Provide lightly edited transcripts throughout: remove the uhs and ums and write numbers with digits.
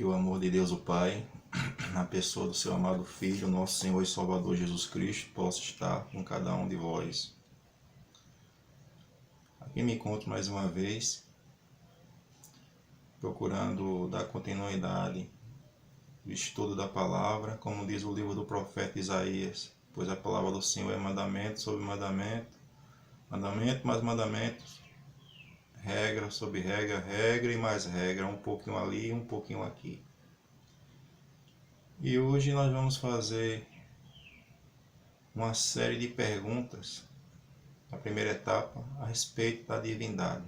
E o amor de Deus o Pai, na pessoa do seu amado Filho, nosso Senhor e Salvador Jesus Cristo, possa estar com cada um de vós. Aqui me encontro mais uma vez, procurando dar continuidade ao estudo da palavra, como diz o livro do profeta Isaías, pois a palavra do Senhor é mandamento sobre mandamento, mandamento mais mandamentos, regra sobre regra, regra e mais regra, um pouquinho ali e um pouquinho aqui. E hoje nós vamos fazer uma série de perguntas, na primeira etapa, a respeito da divindade.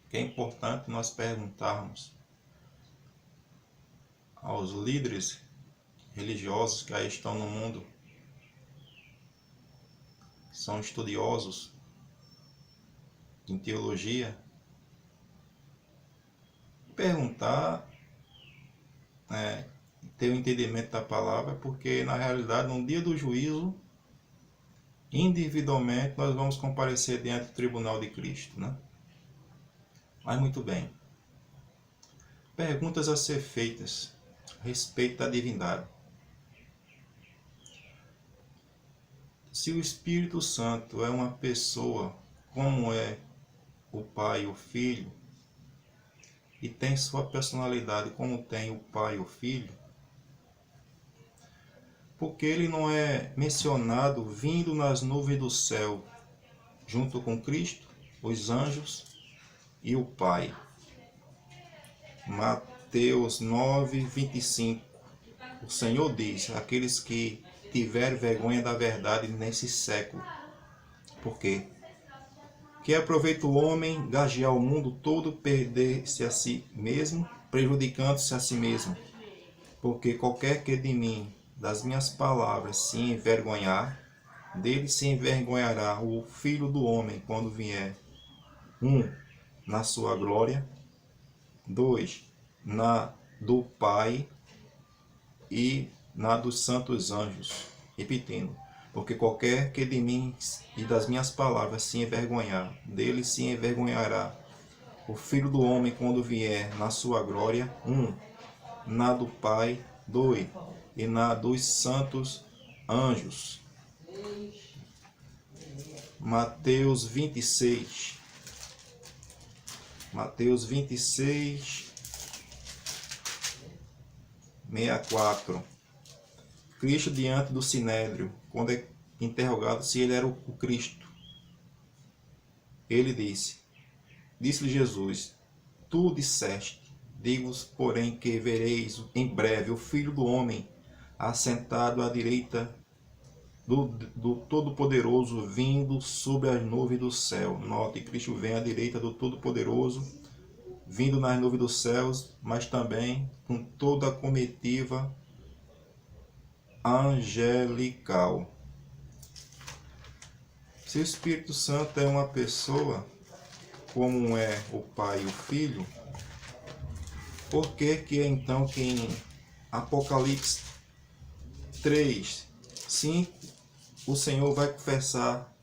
Que é importante nós perguntarmos aos líderes religiosos que aí estão no mundo, que são estudiosos em teologia, perguntar, ter o entendimento da palavra, porque na realidade no dia do juízo, individualmente nós vamos comparecer diante do tribunal de Cristo, né? Mas muito bem. Perguntas a ser feitas a respeito da divindade. Se o Espírito Santo é uma pessoa, como é o Pai e o Filho, e tem sua personalidade como tem o Pai e o Filho, porque ele não é mencionado vindo nas nuvens do céu, junto com Cristo, os anjos e o Pai. Mateus 9:25. O Senhor diz: aqueles que tiverem vergonha da verdade nesse século. Por quê? Que aproveita o homem gagear o mundo todo, perder-se a si mesmo, prejudicando-se a si mesmo. Porque qualquer que de mim, das minhas palavras, se envergonhar, dele se envergonhará o Filho do Homem quando vier. 1. Na sua glória. 2. Na do Pai e na dos santos anjos. Repetindo. Porque qualquer que de mim e das minhas palavras se envergonhar, dele se envergonhará o Filho do Homem quando vier na sua glória. 1. Na do Pai. 2. E na dos santos anjos. Mateus 26. Mateus 26, 64. Cristo diante do Sinédrio, quando é interrogado se ele era o Cristo. Ele disse-lhe Jesus: tu disseste, digo-vos, porém, que vereis em breve o Filho do Homem assentado à direita do Todo-Poderoso, vindo sobre as nuvens do céu. Note, Cristo vem à direita do Todo-Poderoso, vindo nas nuvens dos céus, mas também com toda a comitiva angelical. Se o Espírito Santo é uma pessoa, como é o Pai e o Filho, por que então que em Apocalipse 3, 5, o Senhor vai confessar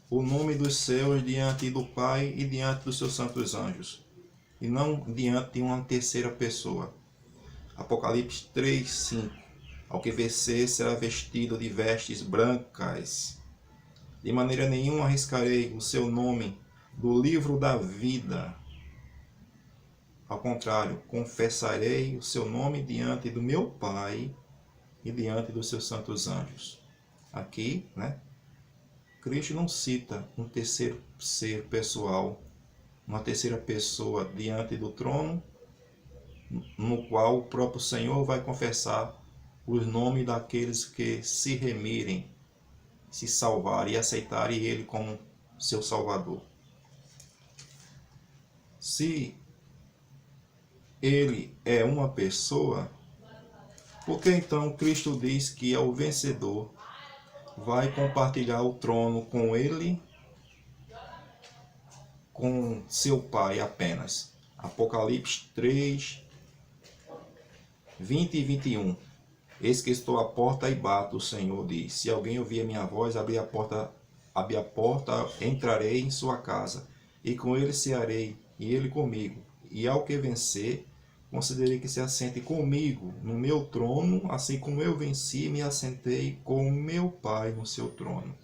o nome dos céus diante do Pai e diante dos seus santos anjos, e não diante de uma terceira pessoa? Apocalipse 3, 5. Ao que vencer será vestido de vestes brancas. De maneira nenhuma arriscarei o seu nome do livro da vida. Ao contrário, confessarei o seu nome diante do meu Pai e diante dos seus santos anjos. Aqui, Cristo não cita um terceiro ser pessoal, uma terceira pessoa diante do trono, no qual o próprio Senhor vai confessar os nomes daqueles que se remirem, se salvarem e aceitarem Ele como seu Salvador. Se Ele é uma pessoa, por que então Cristo diz que é o vencedor? Vai compartilhar o trono com ele, com seu Pai apenas. Apocalipse 3, 20 e 21. Eis que estou à porta e bato, o Senhor diz. Se alguém ouvir a minha voz, abrir a porta, entrarei em sua casa, e com ele cearei, e ele comigo. E ao que vencer, considerei que se assente comigo no meu trono, assim como eu venci e me assentei com o meu Pai no seu trono.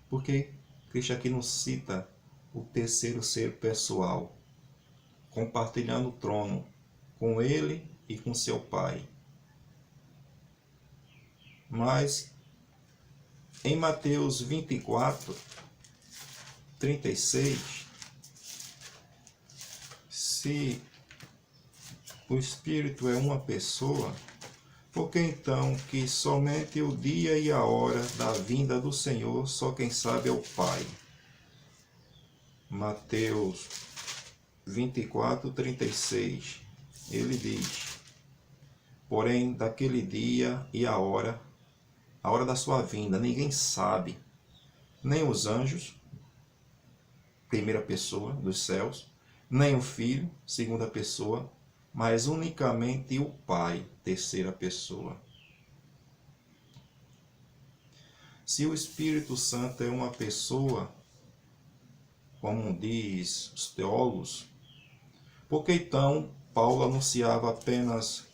Porque Cristo aqui nos cita o terceiro ser pessoal, compartilhando o trono com ele e com seu Pai. Mas em Mateus 24, 36, se o Espírito é uma pessoa, por que então que somente o dia e a hora da vinda do Senhor só quem sabe é o Pai? Mateus 24, 36, ele diz: porém, daquele dia e a hora da sua vinda, ninguém sabe, nem os anjos, primeira pessoa dos céus, nem o Filho, segunda pessoa, mas unicamente o Pai, terceira pessoa. Se o Espírito Santo é uma pessoa, como diz os teólogos, por que então Paulo anunciava apenas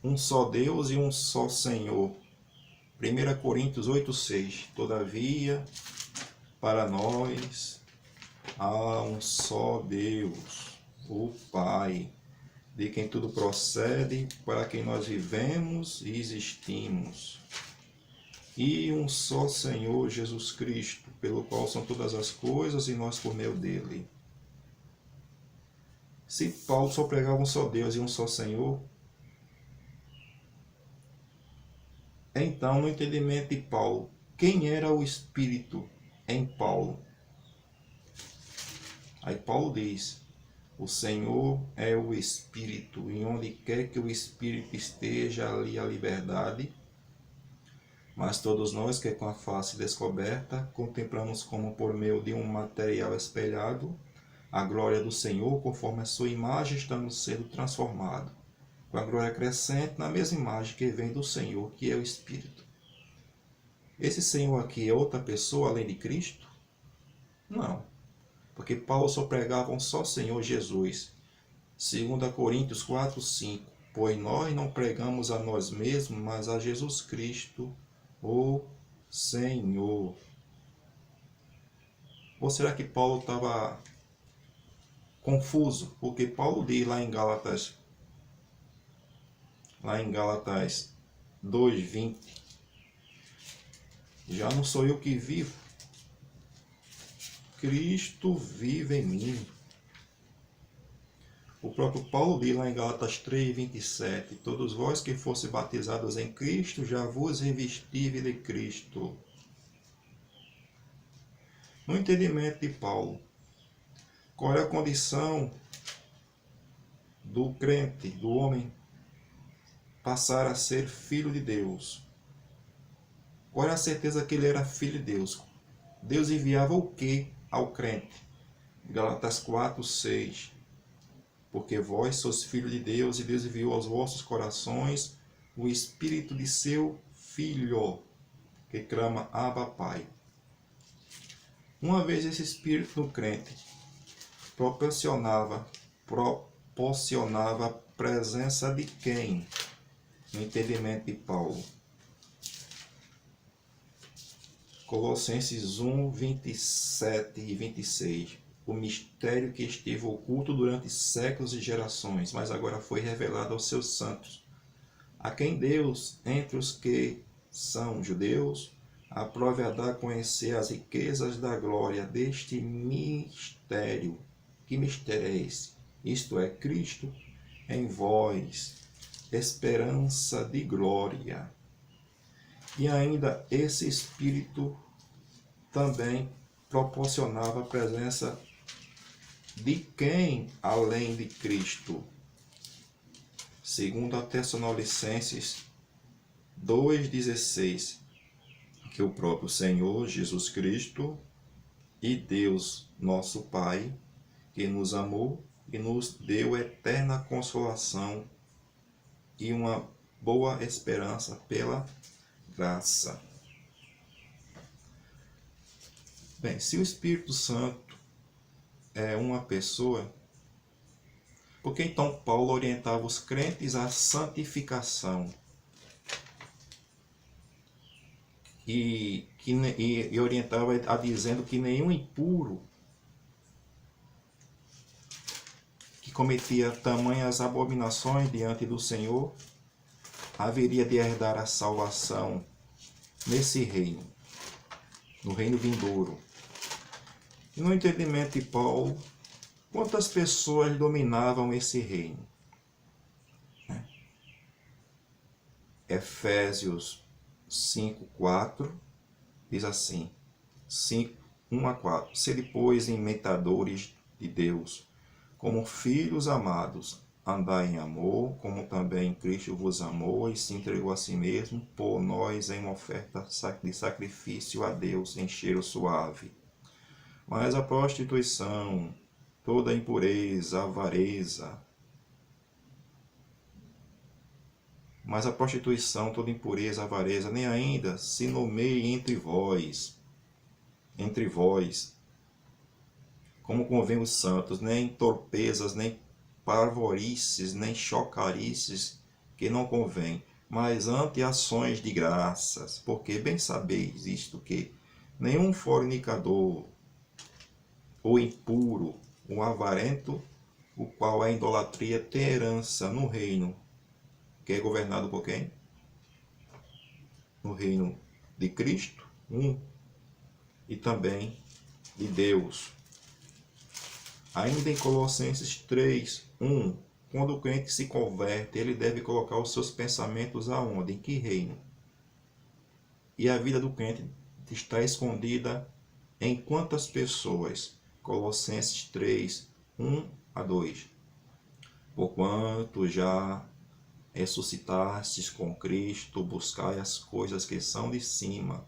um só Deus e um só Senhor? 1 Coríntios 8,6. Todavia, para nós há um só Deus, o Pai, de quem tudo procede, para quem nós vivemos e existimos. E um só Senhor Jesus Cristo, pelo qual são todas as coisas e nós por meio dele. Se Paulo só pregava um só Deus e um só Senhor, então, no entendimento de Paulo, quem era o Espírito em Paulo? Aí Paulo diz: o Senhor é o Espírito, e onde quer que o Espírito esteja, ali a liberdade. Mas todos nós que com a face descoberta, contemplamos como por meio de um material espelhado, a glória do Senhor, conforme a sua imagem, estamos sendo transformados, com a glória crescente na mesma imagem que vem do Senhor, que é o Espírito. Esse Senhor aqui é outra pessoa além de Cristo? Não, porque Paulo só pregava um só Senhor Jesus. 2 Coríntios 4, 5. Pois nós não pregamos a nós mesmos, mas a Jesus Cristo, o Senhor. Ou será que Paulo estava confuso? Porque Paulo diz lá em Gálatas 2:20, já não sou eu que vivo, Cristo vive em mim. O próprio Paulo diz lá em Gálatas 3:27, todos vós que fosse batizados em Cristo, já vos revestive de Cristo. No entendimento de Paulo, qual é a condição do crente, do homem, passar a ser filho de Deus? Qual é a certeza que ele era filho de Deus? Deus enviava o que ao crente? Gálatas 4:6. Porque vós sois filhos de Deus, e Deus enviou aos vossos corações o Espírito de seu Filho, que clama Abba, Pai. Uma vez esse Espírito no crente proporcionava a presença de quem? No entendimento de Paulo. Colossenses 1, 27 e 26. O mistério que esteve oculto durante séculos e gerações, mas agora foi revelado aos seus santos, a quem Deus, entre os que são judeus, aprove a dar a conhecer as riquezas da glória deste mistério. Que mistério é esse? Isto é, Cristo em vós, esperança de glória. E ainda esse Espírito também proporcionava a presença de quem além de Cristo? Segundo a Tessalonicenses 2,16, que o próprio Senhor Jesus Cristo e Deus nosso Pai, que nos amou e nos deu eterna consolação e uma boa esperança pela graça. Bem, se o Espírito Santo é uma pessoa, Porque então Paulo orientava os crentes à santificação e orientava a dizendo que nenhum impuro que cometia tamanhas abominações diante do Senhor haveria de herdar a salvação nesse reino, no reino vindouro. E no entendimento de Paulo, quantas pessoas dominavam esse reino? Efésios 5:4 diz assim, 1 a 4. Sede, pois, imitadores de Deus, como filhos amados, andai em amor, como também Cristo vos amou e se entregou a si mesmo por nós em uma oferta de sacrifício a Deus em cheiro suave. Mas a prostituição, toda impureza, avareza, nem ainda se nomeie entre vós, como convém os santos, nem torpezas, nem parvorices, nem chocarices, que não convém, mas ante ações de graças, porque bem sabeis isto, que nenhum fornicador, ou impuro, ou avarento, o qual é idolatria, tem herança no reino, que é governado por quem? No reino de Cristo, e também de Deus. Ainda em Colossenses 3:1, quando o crente se converte, ele deve colocar os seus pensamentos aonde? Em que reino? E a vida do crente está escondida em quantas pessoas? Colossenses 3:1-2. Porquanto já ressuscitastes com Cristo, buscai as coisas que são de cima,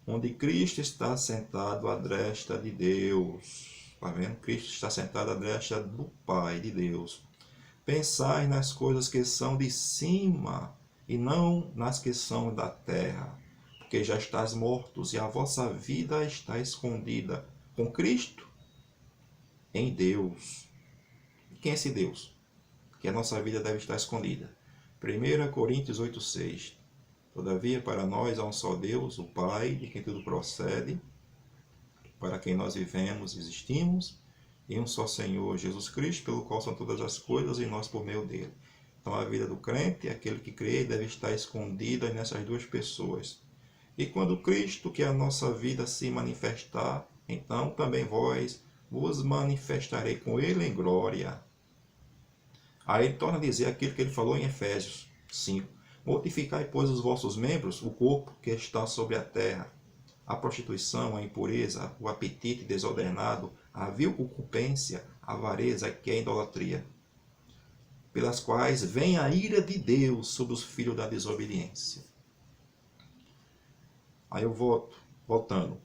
onde Cristo está sentado à destra de Deus. Está vendo? Cristo está sentado à destra do Pai de Deus. Pensai nas coisas que são de cima e não nas que são da terra, porque já estáis mortos e a vossa vida está escondida com Cristo em Deus. Quem é esse Deus? Que a nossa vida deve estar escondida. 1 Coríntios 8:6. Todavia, para nós há um só Deus, o Pai, de quem tudo procede, para quem nós vivemos e existimos, e um só Senhor, Jesus Cristo, pelo qual são todas as coisas e nós por meio dele. Então, a vida do crente, aquele que crê, deve estar escondida nessas duas pessoas. E quando Cristo, que é a nossa vida, se manifestar, então também vos manifestarei com ele em glória. Aí ele torna a dizer aquilo que ele falou em Efésios 5. Mortificai, pois, os vossos membros, o corpo que está sobre a terra, a prostituição, a impureza, o apetite desordenado, a vil concupiscência, a avareza, que é a idolatria, pelas quais vem a ira de Deus sobre os filhos da desobediência. Aí eu voltando.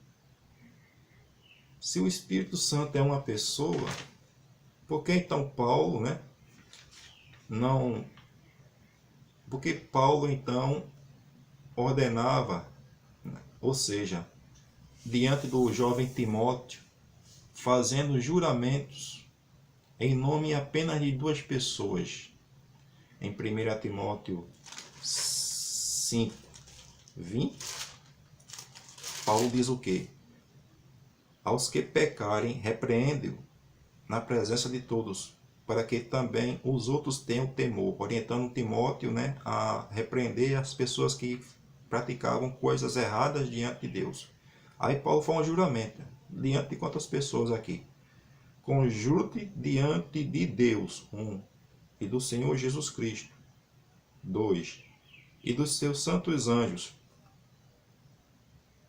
Se o Espírito Santo é uma pessoa, por que então Paulo, porque Paulo então ordenava, ou seja, diante do jovem Timóteo, fazendo juramentos em nome apenas de duas pessoas. Em 1 Timóteo 5:20, Paulo diz o quê? Aos que pecarem, repreende-o na presença de todos, para que também os outros tenham temor, orientando Timóteo a repreender as pessoas que praticavam coisas erradas diante de Deus. Aí Paulo faz um juramento, diante de quantas pessoas aqui? Conjure diante de Deus, 1, e do Senhor Jesus Cristo, 2, e dos seus santos anjos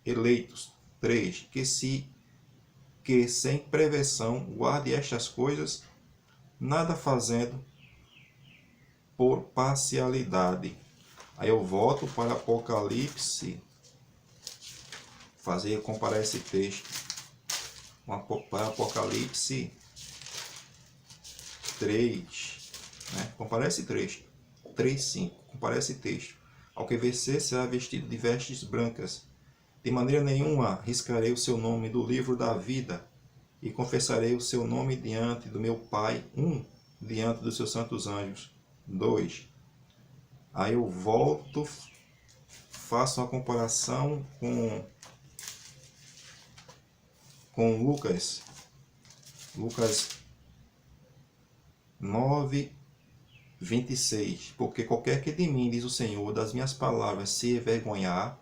eleitos, 3, que sem prevenção guarde estas coisas, nada fazendo por parcialidade. Aí eu volto para Apocalipse, comparar esse texto para Apocalipse 3, comparar esse texto, 3:5, comparar esse texto. Ao que vencer será vestido de vestes brancas. De maneira nenhuma riscarei o seu nome do livro da vida, e confessarei o seu nome diante do meu Pai, diante dos seus santos anjos. 2. Aí eu volto, faço uma comparação com Lucas 9:26. Porque qualquer que de mim, diz o Senhor, das minhas palavras se envergonhar,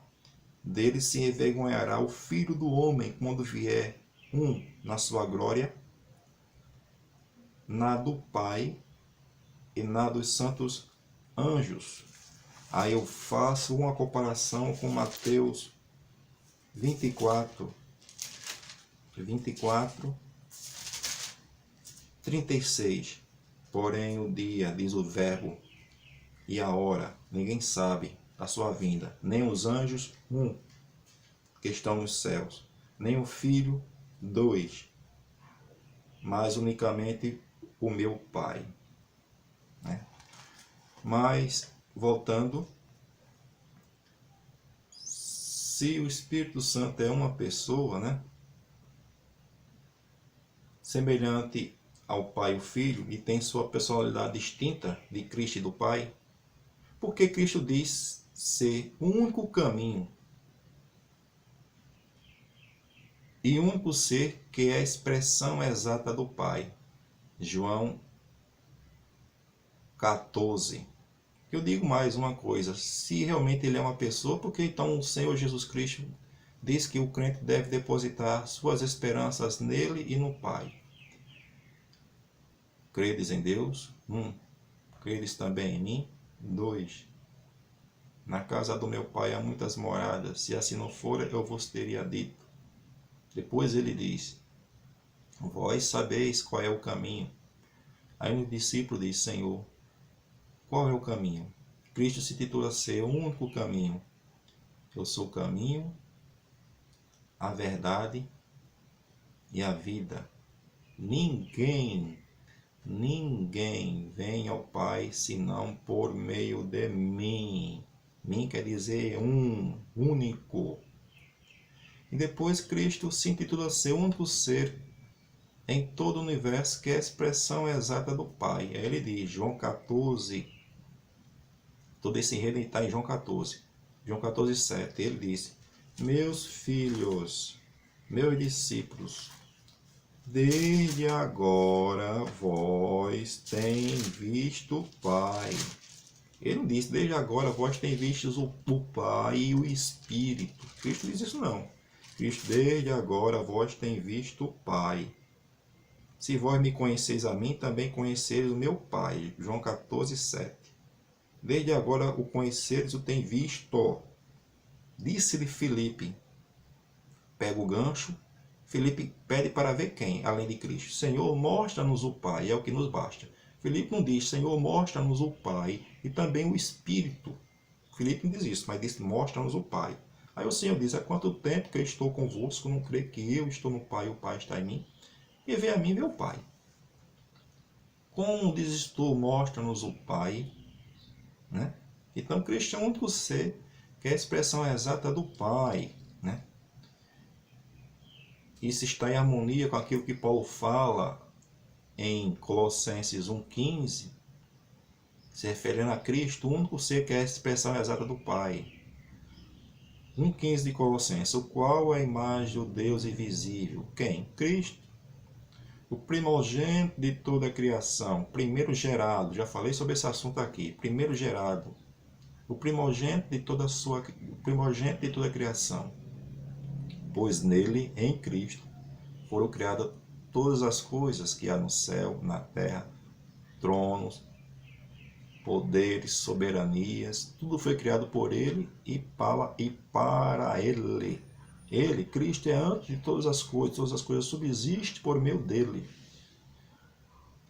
dele se envergonhará o Filho do Homem quando vier, na sua glória, na do Pai e na dos santos anjos. Aí eu faço uma comparação com Mateus 24:36. Porém o dia, diz o Verbo, e a hora, ninguém sabe da sua vinda, nem os anjos, que estão nos céus, nem o Filho, 2, mas unicamente o meu Pai. Né? Mas, voltando, se o Espírito Santo é uma pessoa, né, semelhante ao Pai e o Filho, e tem sua personalidade distinta de Cristo e do Pai, porque Cristo diz ser o único caminho e único ser que é a expressão exata do Pai. João 14. Eu digo mais uma coisa, se realmente ele é uma pessoa, porque então o Senhor Jesus Cristo diz que o crente deve depositar suas esperanças nele e no Pai. Credes em Deus? Credes também em mim? 2. Na casa do meu Pai há muitas moradas, se assim não for, eu vos teria dito. Depois ele diz, vós sabeis qual é o caminho. Aí o discípulo diz, Senhor, qual é o caminho? Cristo se titula ser o único caminho. Eu sou o caminho, a verdade e a vida. Ninguém vem ao Pai senão por meio de mim. Mim quer dizer único. E depois Cristo se intitula ser o único ser em todo o universo, que é a expressão exata do Pai. Aí ele diz, João 14, todo esse enredo está em João 14, 7, ele disse, meus filhos, meus discípulos, desde agora vós tem visto o Pai. Ele não disse, desde agora vós tem visto o Pai e o Espírito. Cristo diz isso não. Cristo, desde agora vós tem visto o Pai. Se vós me conheceis a mim, também conheceis o meu Pai. João 14, 7. Desde agora o conheceres, o tem visto. Disse-lhe Filipe. Pega o gancho. Filipe pede para ver quem, além de Cristo. Senhor, mostra-nos o Pai, é o que nos basta. Filipe não diz, Senhor, mostra-nos o Pai e também o Espírito. Filipe não diz isso, mas diz, mostra-nos o Pai. Aí o Senhor diz, há quanto tempo que eu estou convosco, não crê que eu estou no Pai e o Pai está em mim? E vê a mim, meu Pai. Como dizes tu, mostra-nos o Pai, né? Então Cristo é o único ser que é a expressão exata do Pai, né? Isso está em harmonia com aquilo que Paulo fala em Colossenses 1,15, se referindo a Cristo, o único ser que é a expressão exata do Pai. 1,15 de Colossenses, o qual é a imagem do Deus invisível. Quem? Cristo. O primogênito de toda a criação, primeiro gerado, já falei sobre esse assunto aqui, primeiro gerado, o primogênito de toda a criação, pois nele, em Cristo, foram criadas todas as coisas que há no céu, na terra, tronos, poderes, soberanias, tudo foi criado por ele e para ele. Ele, Cristo, é antes de todas as coisas subsistem por meio dele.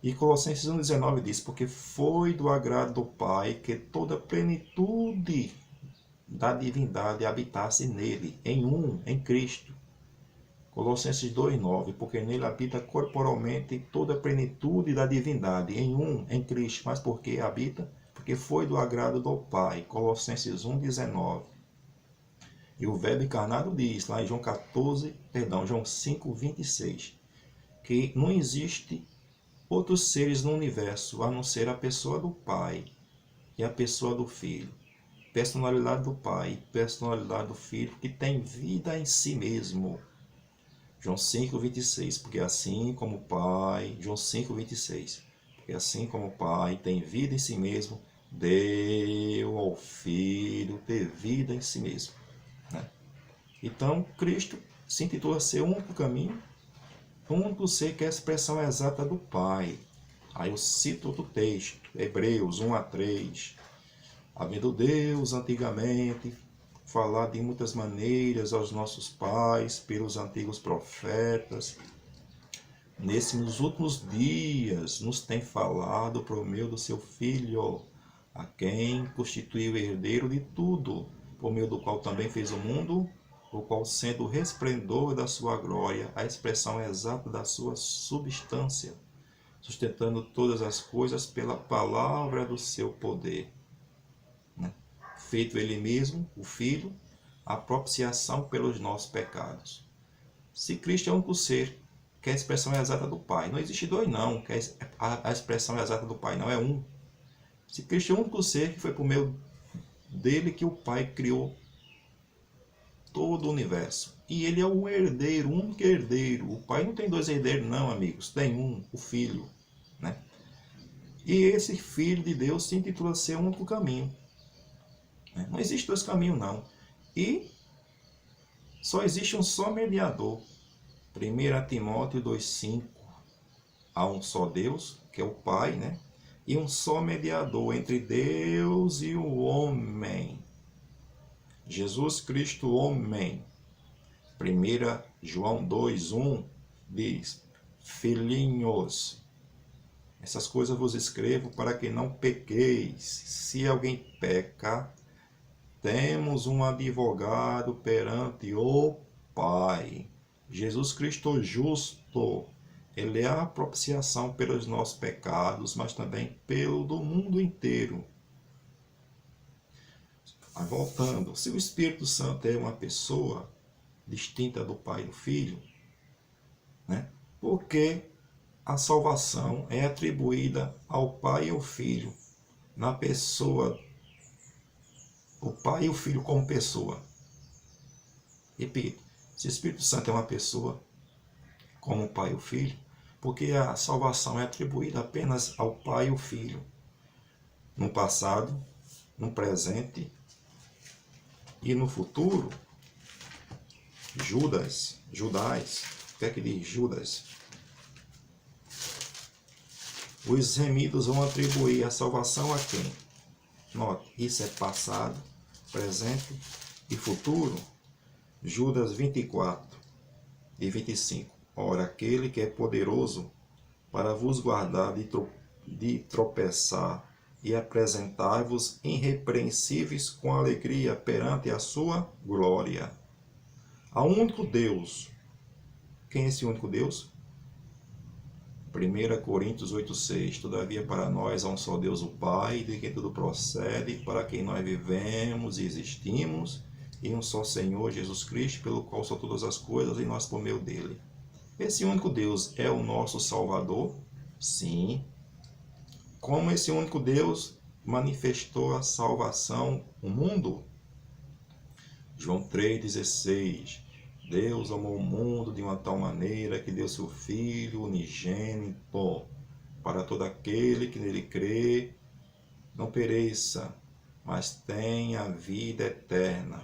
E Colossenses 1,19 diz, porque foi do agrado do Pai que toda a plenitude da divindade habitasse nele, em Cristo. Colossenses 2,9, porque nele habita corporalmente toda a plenitude da divindade, em Cristo, mas porque habita? Porque foi do agrado do Pai. Colossenses 1,19. E o Verbo encarnado diz, lá em João 5,26, que não existe outros seres no universo, a não ser a pessoa do Pai e a pessoa do Filho. Personalidade do Pai, personalidade do Filho, que tem vida em si mesmo. João 5:26, porque assim como o Pai, João 5:26, porque assim como o Pai tem vida em si mesmo, deu ao Filho ter vida em si mesmo, né? Então, Cristo se intitula ser o único caminho, o único ser que é a expressão exata do Pai. Aí eu cito outro texto, Hebreus 1:3. Havendo Deus antigamente falado de muitas maneiras aos nossos pais, pelos antigos profetas, nesses últimos dias nos tem falado por meio do seu Filho, a quem constituiu herdeiro de tudo, por meio do qual também fez o mundo, o qual sendo o resplendor da sua glória, a expressão exata da sua substância, sustentando todas as coisas pela palavra do seu poder, né? Feito ele mesmo, o Filho, a propiciação pelos nossos pecados. Se Cristo é o único ser, que é a expressão exata do Pai. Não existe dois não, que é a expressão exata do Pai, não é um. Se Cristo é o único ser, que foi por meio dele que o Pai criou todo o universo. E ele é o herdeiro, o único herdeiro. O Pai não tem dois herdeiros não, amigos. Tem um, o Filho, né? E esse Filho de Deus se intitula ser o único caminho. Não existe dois caminhos não. E só existe um só mediador. 1 Timóteo 2,5. Há um só Deus, que é o Pai, né? E um só mediador entre Deus e o homem. Jesus Cristo, homem. 1 João 2,1 diz: Filhinhos, essas coisas vos escrevo para que não pequeis. Se alguém peca, temos um advogado perante o Pai, Jesus Cristo justo. Ele é a propiciação pelos nossos pecados, mas também pelo do mundo inteiro. Mas voltando, se o Espírito Santo é uma pessoa distinta do Pai e do Filho, né? Porque a salvação é atribuída ao Pai e ao Filho, na pessoa, o Pai e o Filho como pessoa. Repito, se o Espírito Santo é uma pessoa, como o Pai e o Filho, porque a salvação é atribuída apenas ao Pai e ao Filho, no passado, no presente e no futuro. Judas, o que é que diz Judas? Os remidos vão atribuir a salvação a quem? Note, isso é passado, presente e futuro. Judas 24:25. Ora, aquele que é poderoso para vos guardar de tropeçar e apresentar-vos irrepreensíveis com alegria perante a sua glória. Há um único Deus. Quem é esse único Deus? 1 Coríntios 8,6. Todavia para nós há um só Deus, o Pai, de quem tudo procede, para quem nós vivemos e existimos, e um só Senhor, Jesus Cristo, pelo qual são todas as coisas, e nós por meio dele. Esse único Deus é o nosso Salvador? Sim. Como esse único Deus manifestou a salvação no mundo? João 3,16. Deus amou o mundo de uma tal maneira que deu seu Filho unigênito, para todo aquele que nele crê, não pereça, mas tenha a vida eterna.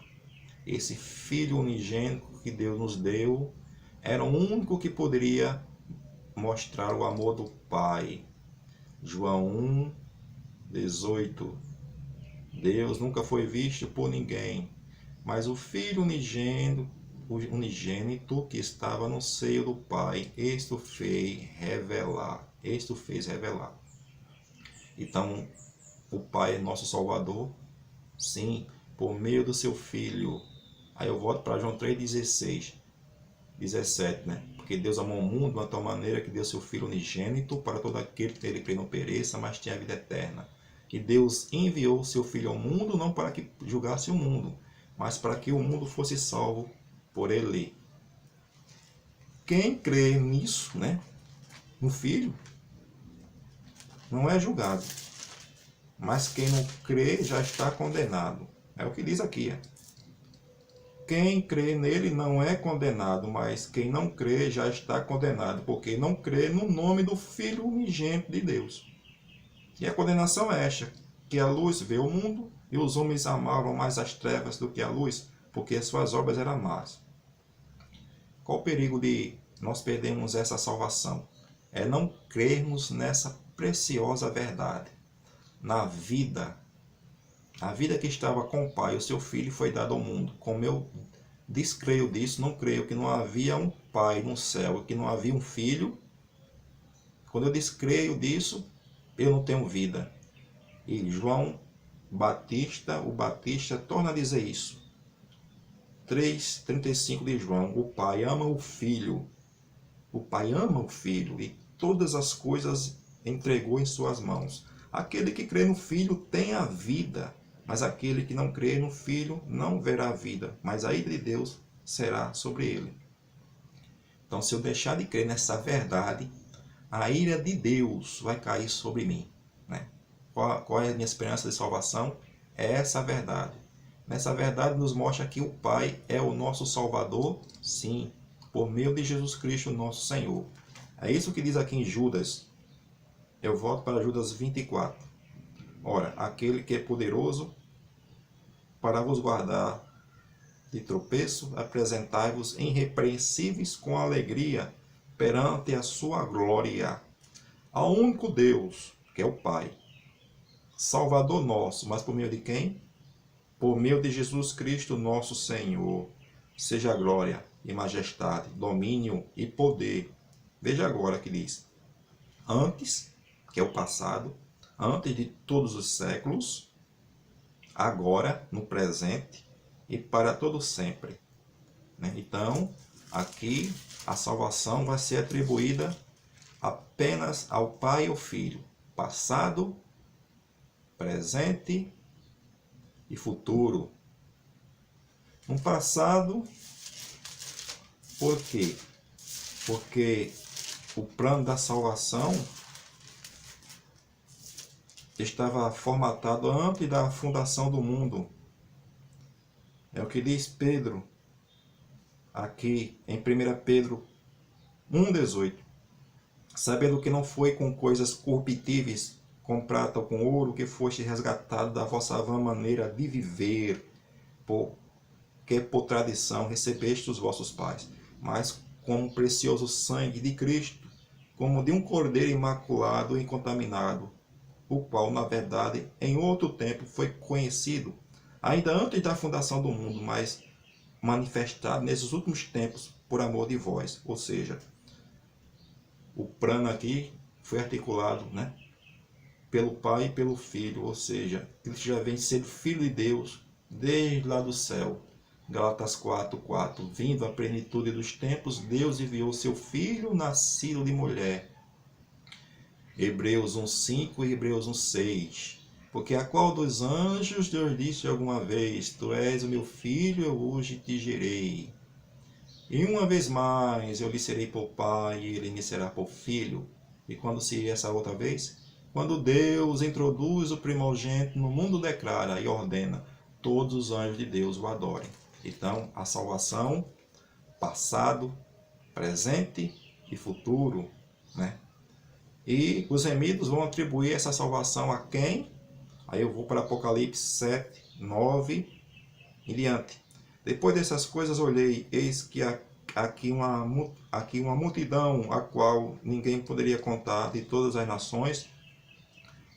Esse Filho unigênito que Deus nos deu era o único que poderia mostrar o amor do Pai. João 1,18. Deus nunca foi visto por ninguém, mas o Filho unigênito que estava no seio do Pai, este o fez revelar. Então, o Pai é nosso Salvador, sim, por meio do seu Filho. Aí eu volto para João 3,17, né? Porque Deus amou o mundo de uma tal maneira que deu seu Filho unigênito para todo aquele que nele crê não pereça, mas tenha a vida eterna. E Deus enviou seu Filho ao mundo não para que julgasse o mundo, mas para que o mundo fosse salvo por ele. Quem crê nisso, né? No Filho, não é julgado. Mas quem não crê já está condenado. É o que diz aqui. Quem crê nele não é condenado, mas quem não crê já está condenado, porque não crê no nome do Filho unigênito de Deus. E a condenação é esta, que a luz veio ao mundo, e os homens amaram mais as trevas do que a luz, porque as suas obras eram más. Qual o perigo de nós perdermos essa salvação? É não crermos nessa preciosa verdade. Na vida, a vida que estava com o Pai, o seu Filho foi dado ao mundo. Como eu descreio disso, não creio que não havia um Pai no céu, que não havia um Filho. Quando eu descreio disso, eu não tenho vida. E João Batista, o Batista, torna a dizer isso. 3,35 de João, o Pai ama o Filho. O Pai ama o Filho e todas as coisas entregou em suas mãos. Aquele que crê no Filho tem a vida, mas aquele que não crê no Filho não verá a vida, mas a ira de Deus será sobre ele. Então, se eu deixar de crer nessa verdade, a ira de Deus vai cair sobre mim. Né? Qual é a minha esperança de salvação? É essa verdade. Nessa verdade nos mostra que o Pai é o nosso Salvador, sim, por meio de Jesus Cristo, nosso Senhor. É isso que diz aqui em Judas. Eu volto para Judas 24. Ora, aquele que é poderoso para vos guardar de tropeço, apresentai-vos irrepreensíveis com alegria perante a sua glória. Ao único Deus, que é o Pai, Salvador nosso, mas por meio de quem? Por meio de Jesus Cristo, nosso Senhor, seja glória e majestade, domínio e poder. Veja agora que diz, antes, que é o passado, antes de todos os séculos, agora, no presente e para todo sempre. Então, aqui a salvação vai ser atribuída apenas ao Pai e ao Filho, passado, presente e futuro. No passado, por quê? Porque o plano da salvação estava formatado antes da fundação do mundo. É o que diz Pedro, aqui em 1 Pedro 1,18. Sabendo que não foi com coisas corruptíveis, com prata ou com ouro, que foste resgatado da vossa vã maneira de viver, que por tradição recebeste os vossos pais, mas com o precioso sangue de Cristo, como de um cordeiro imaculado e incontaminado, o qual, na verdade, em outro tempo foi conhecido, ainda antes da fundação do mundo, mas manifestado nesses últimos tempos por amor de vós. Ou seja, o plano aqui foi articulado, pelo Pai e pelo Filho, ou seja, Cristo já vem sendo Filho de Deus desde lá do céu. Gálatas 4:4. Vindo à plenitude dos tempos, Deus enviou seu Filho, nascido de mulher. Hebreus 1:5 e Hebreus 1:6. Porque a qual dos anjos Deus disse alguma vez, tu és o meu filho, eu hoje te gerei. E uma vez mais eu lhe serei por pai, e ele me será por filho. E quando seria essa outra vez? Quando Deus introduz o primogênito no mundo, declara e ordena, todos os anjos de Deus o adorem. Então, a salvação, passado, presente e futuro, E os remidos vão atribuir essa salvação a quem? Aí eu vou para Apocalipse 7, 9 e diante. Depois dessas coisas olhei, eis que aqui uma multidão, a qual ninguém poderia contar, de todas as nações,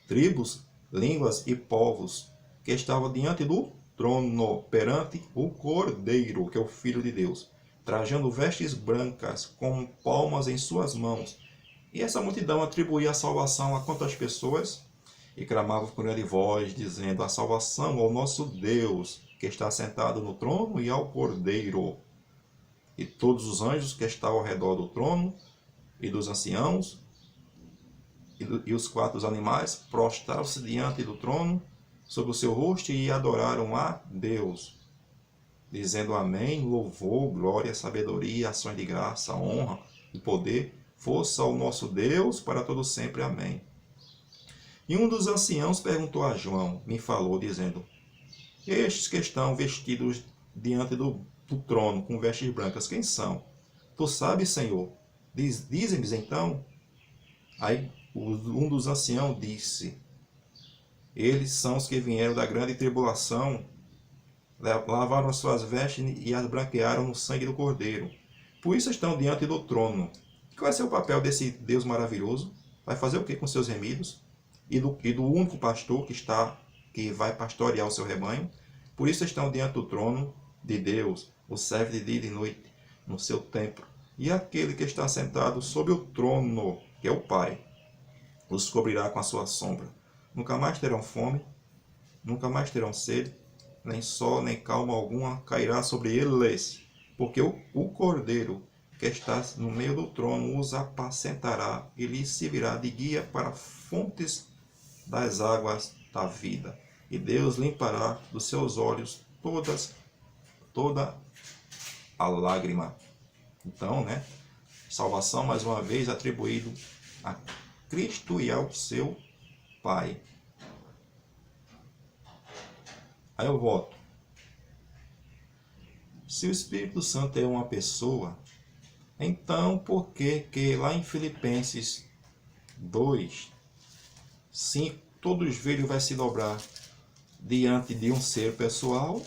tribos, línguas e povos, que estavam diante do trono, perante o Cordeiro, que é o Filho de Deus, trajando vestes brancas, com palmas em suas mãos. E essa multidão atribuía a salvação a quantas pessoas? E clamava com grande voz, dizendo, a salvação ao nosso Deus, que está sentado no trono, e ao Cordeiro. E todos os anjos que estavam ao redor do trono, e dos anciãos, e os 4 animais, prostraram-se diante do trono, sobre o seu rosto, e adoraram a Deus, dizendo amém, louvor, glória, sabedoria, ações de graça, honra e poder, força ao nosso Deus para todo sempre. Amém. E um dos anciãos perguntou a João, me falou, dizendo: estes que estão vestidos diante do trono com vestes brancas, quem são? Tu sabes, Senhor? Dizem-nos então. Aí um dos anciãos disse: eles são os que vieram da grande tribulação, lavaram as suas vestes e as branquearam no sangue do Cordeiro. Por isso estão diante do trono. Qual vai ser o papel desse Deus maravilhoso? Vai fazer o que com seus remidos? E do único pastor que vai pastorear o seu rebanho? Por isso estão diante do trono de Deus, o serve de dia e de noite, no seu templo. E aquele que está sentado sobre o trono, que é o Pai, os cobrirá com a sua sombra. Nunca mais terão fome, nunca mais terão sede, nem sol, nem calma alguma cairá sobre eles, porque o Cordeiro que está no meio do trono os apacentará e lhes servirá de guia para fontes das águas da vida. E Deus limpará dos seus olhos toda a lágrima. Então, salvação mais uma vez atribuído a Cristo e ao seu Pai. Aí eu volto. Se o Espírito Santo é uma pessoa, então por que lá em Filipenses 2, 5, todo joelho vai se dobrar diante de um ser pessoal,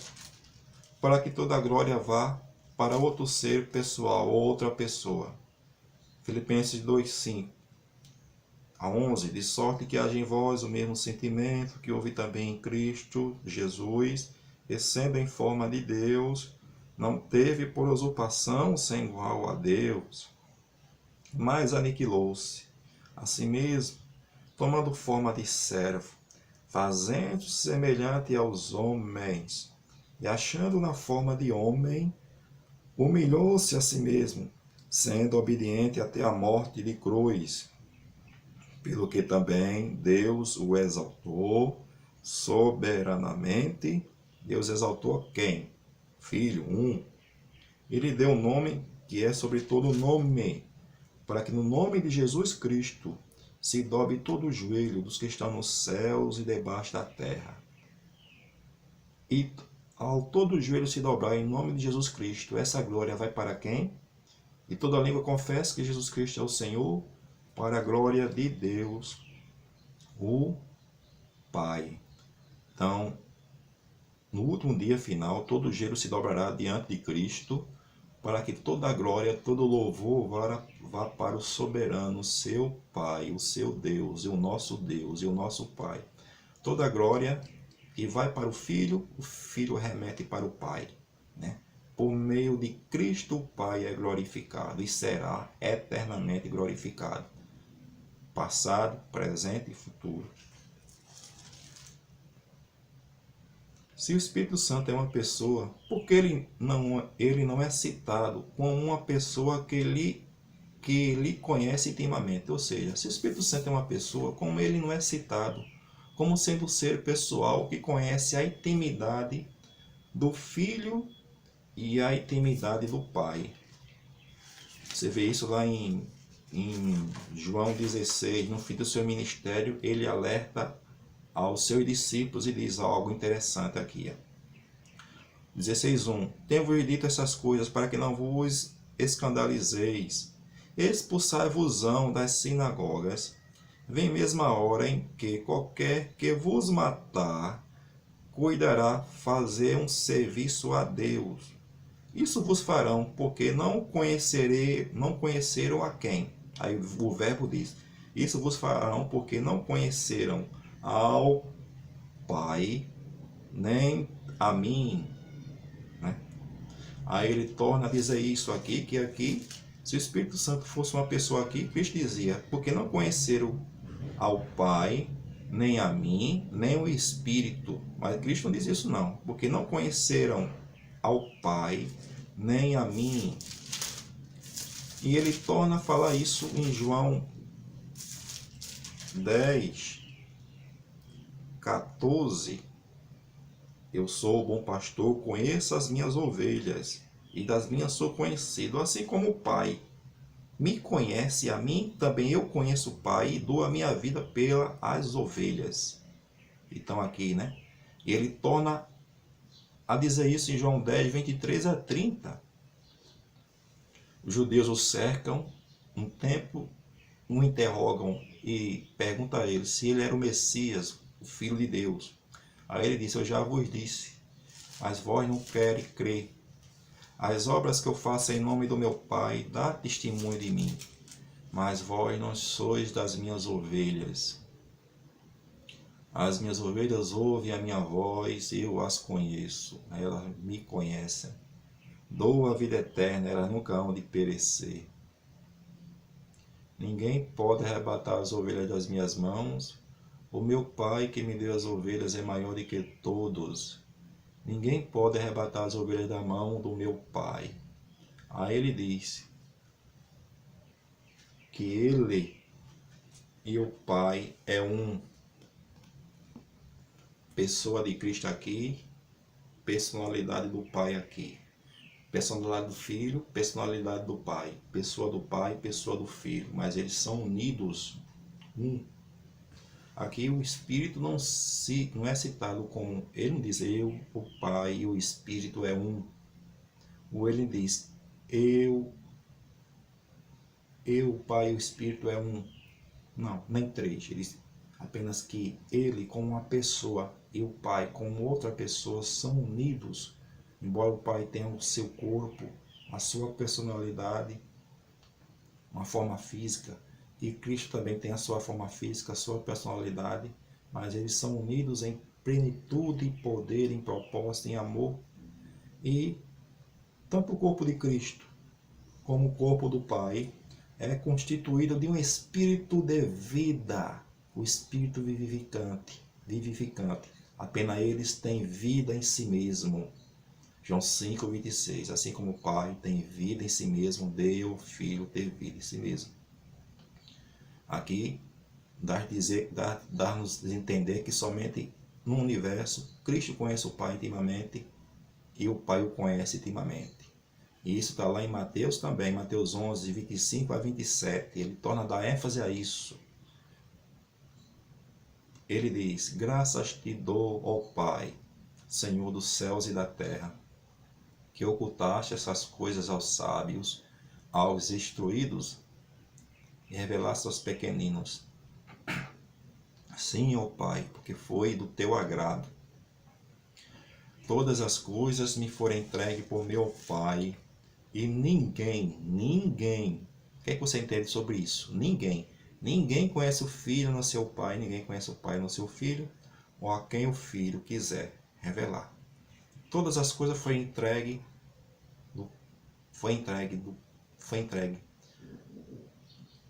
para que toda a glória vá para outro ser pessoal ou outra pessoa. Filipenses 2, 5 a 11, de sorte que haja em vós o mesmo sentimento que houve também em Cristo Jesus, e sendo em forma de Deus, não teve por usurpação sem igual a Deus, mas aniquilou-se a si mesmo, tomando forma de servo, fazendo-se semelhante aos homens, e achando na forma de homem, humilhou-se a si mesmo, sendo obediente até a morte de cruz, pelo que também Deus o exaltou soberanamente. Deus exaltou quem? Filho, Ele deu um nome que é sobre todo nome, para que no nome de Jesus Cristo se dobre todo o joelho dos que estão nos céus e debaixo da terra. E ao todo o joelho se dobrar em nome de Jesus Cristo, essa glória vai para quem? E toda língua confessa que Jesus Cristo é o Senhor, para a glória de Deus, o Pai. Então, no último dia final, todo o joelho se dobrará diante de Cristo, para que toda a glória, todo o louvor vá para o soberano, seu Pai, o seu Deus, e o nosso Pai. Toda a glória que vai para o Filho remete para o Pai. Por meio de Cristo, o Pai é glorificado e será eternamente glorificado. Passado, presente e futuro. Se o Espírito Santo é uma pessoa, por que ele não é citado como uma pessoa que lhe conhece intimamente? Ou seja, se o Espírito Santo é uma pessoa, como ele não é citado como sendo um ser pessoal que conhece a intimidade do Filho e a intimidade do Pai? Você vê isso lá em João 16, no fim do seu ministério, ele alerta aos seus discípulos e diz algo interessante aqui. 16:1. Tenho-vos dito essas coisas para que não vos escandalizeis. Expulsai-vos-ão das sinagogas. Vem mesmo a hora em que qualquer que vos matar cuidará fazer um serviço a Deus. Isso vos farão, porque não conheceram a quem? Aí o verbo diz: isso vos farão, porque não conheceram ao Pai, nem a mim. Aí ele torna a dizer isso aqui, que aqui, se o Espírito Santo fosse uma pessoa aqui, Cristo dizia: porque não conheceram ao Pai, nem a mim, nem o Espírito. Mas Cristo não diz isso não, porque não conheceram ao Pai, nem a mim. E ele torna a falar isso em João 10, 14. Eu sou o bom pastor, conheço as minhas ovelhas, e das minhas sou conhecido, assim como o Pai me conhece a mim, também eu conheço o Pai e dou a minha vida pelas ovelhas. Então aqui, né? E ele torna a dizer isso em João 10, 23 a 30. Os judeus o cercam um tempo, o interrogam e perguntam a ele se ele era o Messias, o Filho de Deus. Aí ele disse, eu já vos disse, mas vós não queres crer. As obras que eu faço em nome do meu Pai dá testemunho de mim, mas vós não sois das minhas ovelhas. As minhas ovelhas ouvem a minha voz, eu as conheço, elas me conhecem. Dou a vida eterna, elas nunca hão de perecer. Ninguém pode arrebatar as ovelhas das minhas mãos. O meu Pai que me deu as ovelhas é maior do que todos. Ninguém pode arrebatar as ovelhas da mão do meu Pai. Aí ele disse que ele e o Pai é um. Pessoa de Cristo aqui, personalidade do Pai aqui. Personalidade do Filho, personalidade do Pai. Pessoa do Pai, pessoa do Filho. Mas eles são unidos. Aqui o Espírito não é citado como... Ele não diz eu, o Pai e o Espírito é um. Ou ele diz eu, o Pai e o Espírito é um. Não, nem três. Ele diz apenas que ele como uma pessoa e o Pai como outra pessoa são unidos. Embora o Pai tenha o seu corpo, a sua personalidade, uma forma física, e Cristo também tem a sua forma física, a sua personalidade, mas eles são unidos em plenitude, em poder, em propósito, em amor. E tanto o corpo de Cristo como o corpo do Pai é constituído de um espírito de vida, o espírito vivificante. Apenas eles têm vida em si mesmo. João 5, 26. Assim como o Pai tem vida em si mesmo, deu o Filho ter vida em si mesmo. Aqui, dá-nos a entender que somente no universo, Cristo conhece o Pai intimamente e o Pai o conhece intimamente. E isso está lá em Mateus também, Mateus 11, 25 a 27. Ele torna a dar ênfase a isso. Ele diz, graças te dou, ó Pai, Senhor dos céus e da terra, que ocultaste essas coisas aos sábios, aos instruídos, e revelaste aos pequeninos. Sim, ó Pai, porque foi do teu agrado. Todas as coisas me foram entregues por meu Pai, e ninguém, o que é que você entende sobre isso? Ninguém conhece o Filho no seu Pai, ninguém conhece o Pai no seu Filho, ou a quem o Filho quiser revelar. Todas as coisas foi entregue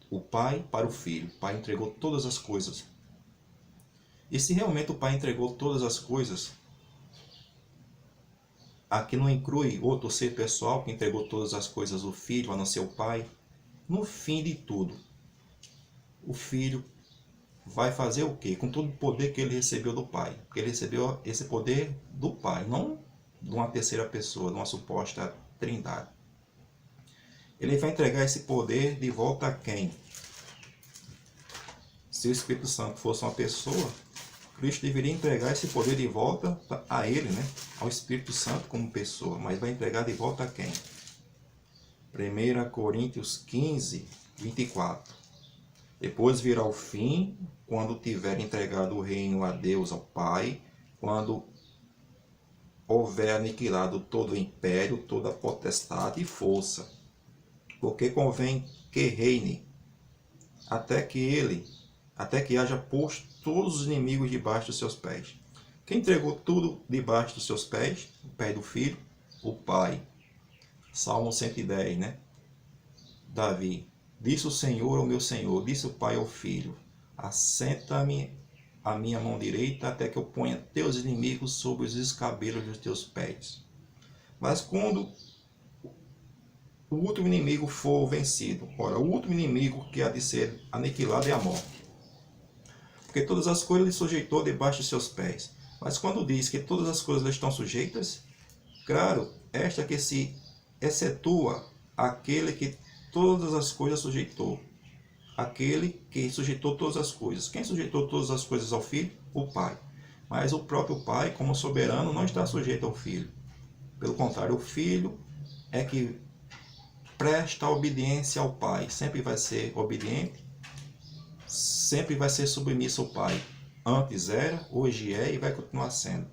o Pai para o Filho. O Pai entregou todas as coisas. E se realmente o Pai entregou todas as coisas, aqui não inclui outro ser pessoal que entregou todas as coisas ao Filho, a não ser o Pai. No fim de tudo, o Filho vai fazer o quê? Com todo o poder que ele recebeu do Pai. Porque ele recebeu esse poder do Pai, não de uma terceira pessoa, de uma suposta trindade. Ele vai entregar esse poder de volta a quem? Se o Espírito Santo fosse uma pessoa, Cristo deveria entregar esse poder de volta a ele, né? Ao Espírito Santo como pessoa. Mas vai entregar de volta a quem? 1 Coríntios 15, 24. Depois virá o fim, quando tiver entregado o reino a Deus, ao Pai, quando houver aniquilado todo o império, toda a potestade e força. Porque convém que reine, até que haja posto todos os inimigos debaixo dos seus pés. Quem entregou tudo debaixo dos seus pés? O pé do Filho, o Pai. Salmo 110, né? Davi. Disse o Senhor ao meu Senhor, disse o Pai ao Filho, assenta-me a minha mão direita até que eu ponha teus inimigos sob os escabelos dos teus pés. Mas quando o último inimigo for vencido, ora, o último inimigo que há de ser aniquilado é a morte. Porque todas as coisas ele sujeitou debaixo de seus pés. Mas quando diz que todas as coisas lhe estão sujeitas, claro, esta que se excetua aquele que todas as coisas sujeitou. Aquele que sujeitou todas as coisas. Quem sujeitou todas as coisas ao Filho? O Pai. Mas o próprio Pai, como soberano, não está sujeito ao Filho. Pelo contrário, o Filho é que presta obediência ao Pai. Sempre vai ser obediente, sempre vai ser submisso ao Pai. Antes era, hoje é e vai continuar sendo.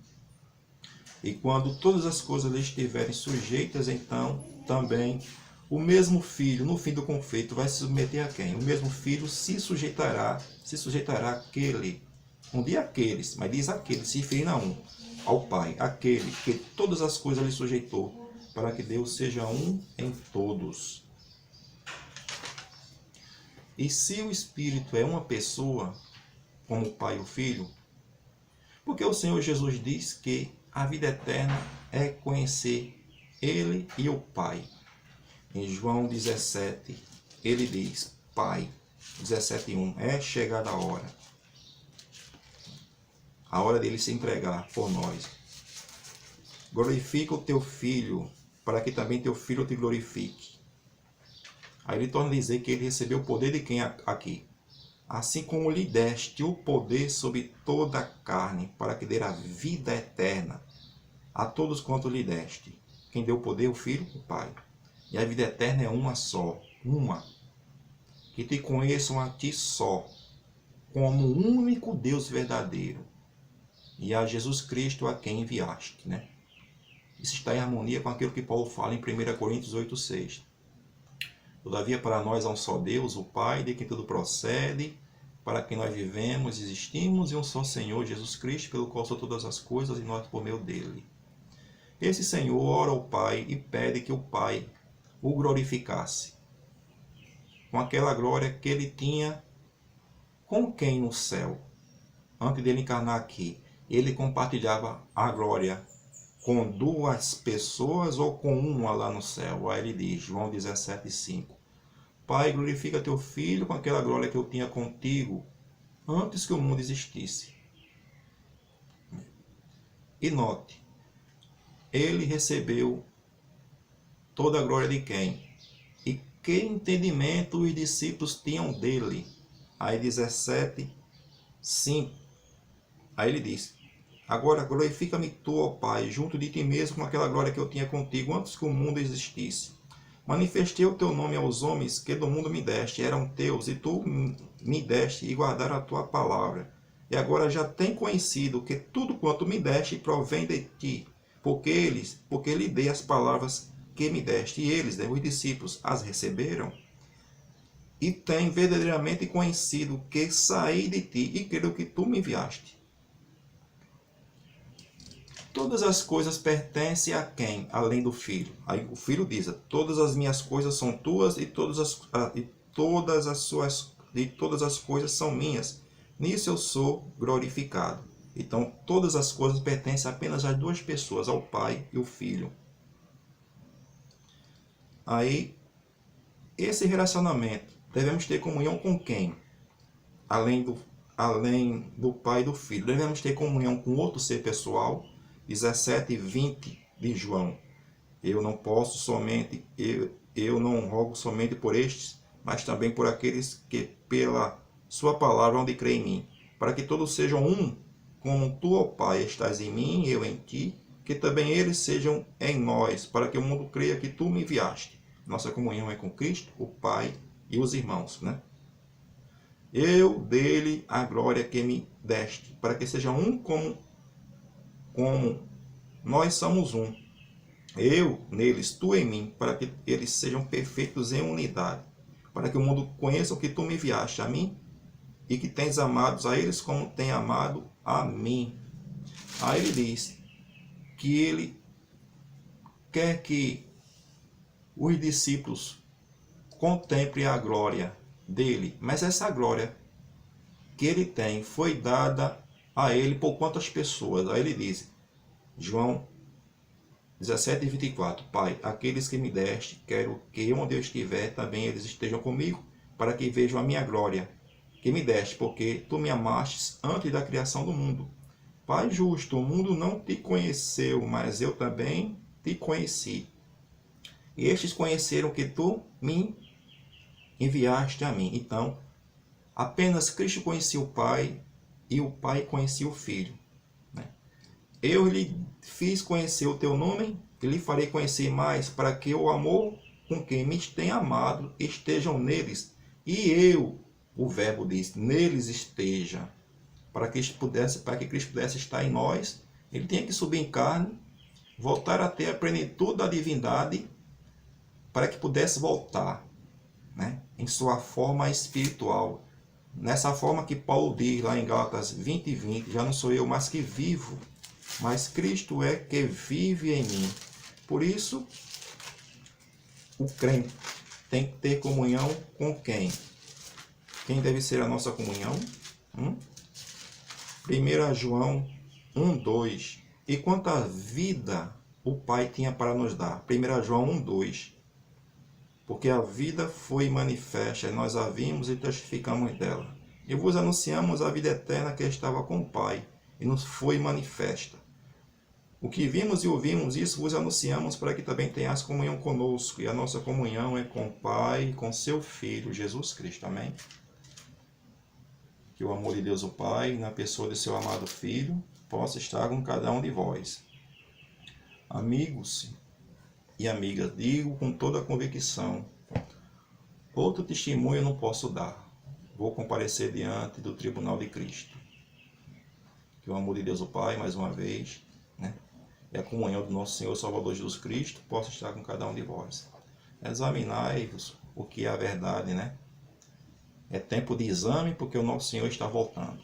E quando todas as coisas lhe estiverem sujeitas, então também o mesmo Filho, no fim do conflito, vai se submeter a quem? O mesmo Filho se sujeitará àquele. Um dia aqueles, mas diz aquele, se referindo a um, ao Pai, aquele que todas as coisas lhe sujeitou, para que Deus seja um em todos. E se o Espírito é uma pessoa, como o Pai e o Filho, porque o Senhor Jesus diz que a vida eterna é conhecer Ele e o Pai. Em João 17, ele diz, Pai, 17:1, é chegada a hora dele se entregar por nós. Glorifica o teu Filho, para que também teu Filho te glorifique. Aí ele torna a dizer que ele recebeu o poder de quem aqui? Assim como lhe deste o poder sobre toda a carne, para que dê a vida eterna a todos quanto lhe deste. Quem deu o poder? O Filho, o Pai. E a vida eterna é uma só, uma. Que te conheçam a ti só, como o único Deus verdadeiro, e a Jesus Cristo a quem enviaste, né? Isso está em harmonia com aquilo que Paulo fala em 1 Coríntios 8:6. Todavia para nós há um só Deus, o Pai, de quem tudo procede, para quem nós vivemos e existimos, e um só Senhor, Jesus Cristo, pelo qual são todas as coisas, e nós por meio dele. Esse Senhor ora ao Pai e pede que o Pai o glorificasse, com aquela glória que ele tinha com quem no céu? Antes dele encarnar aqui, ele compartilhava a glória com duas pessoas ou com uma lá no céu? Aí ele diz, João 17:5, Pai, glorifica teu Filho com aquela glória que eu tinha contigo antes que o mundo existisse. E note, ele recebeu toda a glória de quem? E que entendimento os discípulos tinham dele? Aí 17:5. Aí ele diz, agora glorifica-me tu, ó Pai, junto de ti mesmo com aquela glória que eu tinha contigo antes que o mundo existisse. Manifestei o teu nome aos homens que do mundo me deste, eram teus, e tu me deste e guardaram a tua palavra. E agora já tem conhecido que tudo quanto me deste provém de ti, porque lhe dei as palavras que me deste, e eles, os discípulos, as receberam. E tem verdadeiramente conhecido que saí de ti e creio que tu me enviaste. Todas as coisas pertencem a quem? Além do Filho. Aí o Filho diz, todas as minhas coisas são tuas e todas as coisas são minhas. Nisso eu sou glorificado. Então, todas as coisas pertencem apenas às duas pessoas, ao Pai e ao Filho. Aí, esse relacionamento, devemos ter comunhão com quem? Além do Pai e do Filho. Devemos ter comunhão com outro ser pessoal. 17:20 de João. Eu não rogo somente por estes, mas também por aqueles que pela sua palavra hão de crer em mim, para que todos sejam um, como tu, ó Pai, estás em mim e eu em ti, que também eles sejam em nós, para que o mundo creia que tu me enviaste. Nossa comunhão é com Cristo, o Pai e os irmãos, né? Eu dele a glória que me deste, para que sejam um como nós somos um. Eu neles, tu em mim, para que eles sejam perfeitos em unidade, para que o mundo conheça o que tu me enviaste a mim e que tens amados a eles como tem amado a mim. Aí ele diz que ele quer que os discípulos contemplem a glória dele, mas essa glória que ele tem foi dada a ele por quantas pessoas? Aí ele diz, João 17:24, Pai, aqueles que me deste, quero que onde eu estiver, também eles estejam comigo, para que vejam a minha glória, que me deste, porque tu me amastes antes da criação do mundo. Pai justo, o mundo não te conheceu, mas eu também te conheci. E estes conheceram que tu me enviaste a mim. Então, apenas Cristo conhecia o Pai e o Pai conhecia o Filho. Eu lhe fiz conhecer o teu nome e lhe farei conhecer mais, para que o amor com quem me tem amado estejam neles. E eu, o Verbo diz, neles esteja. Para que Cristo pudesse estar em nós, ele tinha que subir em carne, voltar a ter a plenitude da divindade, para que pudesse voltar, né, em sua forma espiritual. Nessa forma que Paulo diz lá em Gálatas 20:20, já não sou eu mais que vivo, mas Cristo é que vive em mim. Por isso, o crente tem que ter comunhão com quem? Quem deve ser a nossa comunhão? 1 João 1:2. E quanta vida o Pai tinha para nos dar? 1 João 1:2. Porque a vida foi manifesta, e nós a vimos e testificamos dela. E vos anunciamos a vida eterna que estava com o Pai, e nos foi manifesta. O que vimos e ouvimos, isso vos anunciamos, para que também tenhas comunhão conosco. E a nossa comunhão é com o Pai e com seu Filho, Jesus Cristo. Amém? Que o amor de Deus o Pai, na pessoa de seu amado Filho, possa estar com cada um de vós. Amigos e amigas, digo com toda a convicção, outro testemunho eu não posso dar. Vou comparecer diante do tribunal de Cristo. Que o amor de Deus o Pai, mais uma vez, né, e a comunhão do nosso Senhor Salvador Jesus Cristo possa estar com cada um de vós. Examinai-vos o que é a verdade, né? É tempo de exame, porque o nosso Senhor está voltando.